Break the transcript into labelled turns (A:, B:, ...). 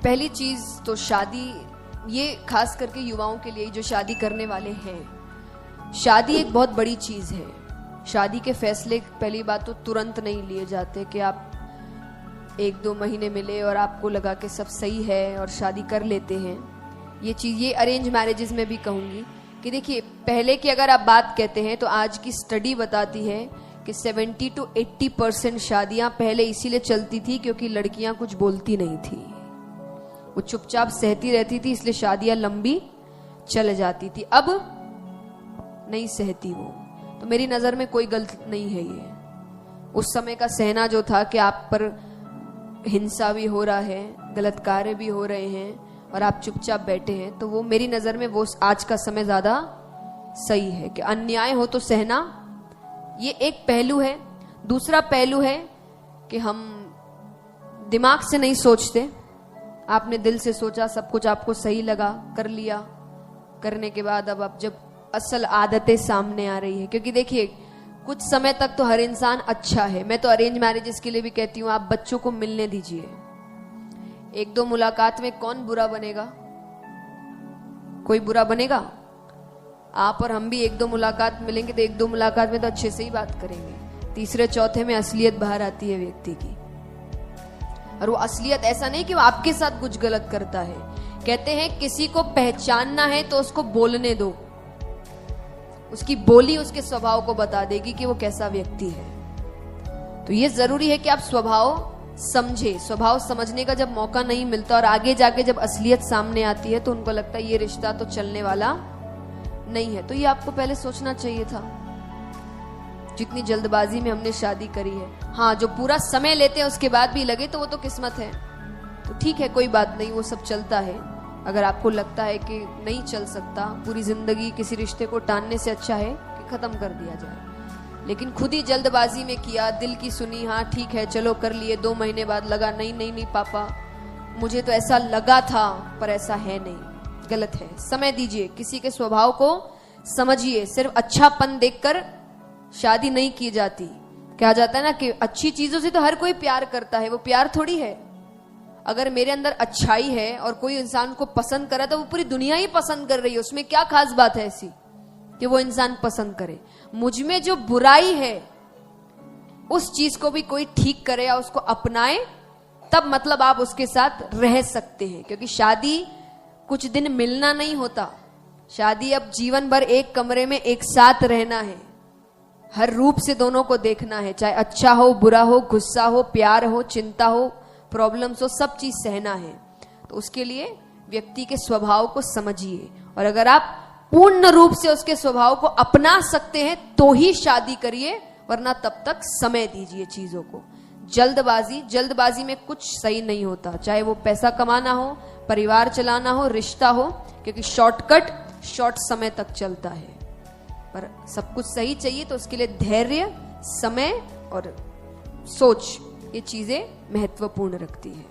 A: पहली चीज तो शादी, ये खास करके युवाओं के लिए जो शादी करने वाले हैं, शादी एक बहुत बड़ी चीज है। शादी के फैसले पहली बात तो तुरंत नहीं लिए जाते कि आप 1-2 महीने मिले और आपको लगा कि सब सही है और शादी कर लेते हैं। ये चीज, ये अरेंज मैरिजेस में भी कहूंगी कि देखिए, पहले की अगर आप बात कहते हैं तो आज की स्टडी बताती है कि 70 to 80% शादियां पहले इसीलिए चलती थी क्योंकि लड़कियां कुछ बोलती नहीं थी, वो चुपचाप सहती रहती थी, इसलिए शादियां लंबी चल जाती थी। अब नहीं सहती वो, तो मेरी नजर में कोई गलत नहीं है ये। उस समय का सहना जो था कि आप पर हिंसा भी हो रहा है, गलत कार्य भी हो रहे हैं और आप चुपचाप बैठे हैं, तो वो मेरी नजर में वो आज का समय ज्यादा सही है कि अन्याय हो तो सहना, ये एक पहलू है। दूसरा पहलू है कि हम दिमाग से नहीं सोचते, आपने दिल से सोचा, सब कुछ आपको सही लगा, कर लिया, करने के बाद अब आप जब असल आदतें सामने आ रही है, क्योंकि देखिए कुछ समय तक तो हर इंसान अच्छा है। मैं तो अरेंज मैरिजेस के लिए भी कहती हूँ, आप बच्चों को मिलने दीजिए। 1-2 मुलाकात में कौन बुरा बनेगा? कोई बुरा बनेगा? आप और हम भी 1-2 मुलाकात मिलेंगे तो 1-2 मुलाकात में तो अच्छे से ही बात करेंगे। तीसरे चौथे में असलियत बाहर आती है व्यक्ति की, और वो असलियत ऐसा नहीं कि वो आपके साथ कुछ गलत करता है। कहते हैं किसी को पहचानना है तो उसको बोलने दो, उसकी बोली उसके स्वभाव को बता देगी कि वो कैसा व्यक्ति है। तो ये जरूरी है कि आप स्वभाव समझे। स्वभाव समझने का जब मौका नहीं मिलता और आगे जाके जब असलियत सामने आती है तो उनको लगता है ये रिश्ता तो चलने वाला नहीं है। तो ये आपको पहले सोचना चाहिए था। जितनी जल्दबाजी में हमने शादी करी है, हाँ, जो पूरा समय लेते हैं उसके बाद भी लगे तो वो तो किस्मत है, तो ठीक है, कोई बात नहीं, वो सब चलता है। अगर आपको लगता है कि नहीं चल सकता, पूरी जिंदगी किसी रिश्ते को टालने से अच्छा है कि खत्म कर दिया जाए। लेकिन खुद ही जल्दबाजी में किया, दिल की सुनी, हाँ ठीक है चलो कर लिए, 2 महीने बाद लगा नहीं नहीं नहीं पापा, मुझे तो ऐसा लगा था पर ऐसा है नहीं, गलत है। समय दीजिए, किसी के स्वभाव को समझिए। सिर्फ अच्छापन देखकर शादी नहीं की जाती। कहा जाता है ना कि अच्छी चीजों से तो हर कोई प्यार करता है, वो प्यार थोड़ी है। अगर मेरे अंदर अच्छाई है और कोई इंसान को पसंद करे तो वो पूरी दुनिया ही पसंद कर रही है, उसमें क्या खास बात है ऐसी कि वो इंसान पसंद करे। मुझ में जो बुराई है उस चीज को भी कोई ठीक करे या उसको अपनाए, तब मतलब आप उसके साथ रह सकते हैं। क्योंकि शादी कुछ दिन मिलना नहीं होता, शादी अब जीवन भर एक कमरे में एक साथ रहना है, हर रूप से दोनों को देखना है, चाहे अच्छा हो, बुरा हो, गुस्सा हो, प्यार हो, चिंता हो, प्रॉब्लम्स हो, सब चीज सहना है। तो उसके लिए व्यक्ति के स्वभाव को समझिए, और अगर आप पूर्ण रूप से उसके स्वभाव को अपना सकते हैं तो ही शादी करिए, वरना तब तक समय दीजिए चीजों को। जल्दबाजी में कुछ सही नहीं होता, चाहे वो पैसा कमाना हो, परिवार चलाना हो, रिश्ता हो, क्योंकि शॉर्टकट शॉर्ट समय तक चलता है। पर सब कुछ सही चाहिए तो उसके लिए धैर्य, समय और सोच, ये चीजें महत्वपूर्ण रखती है।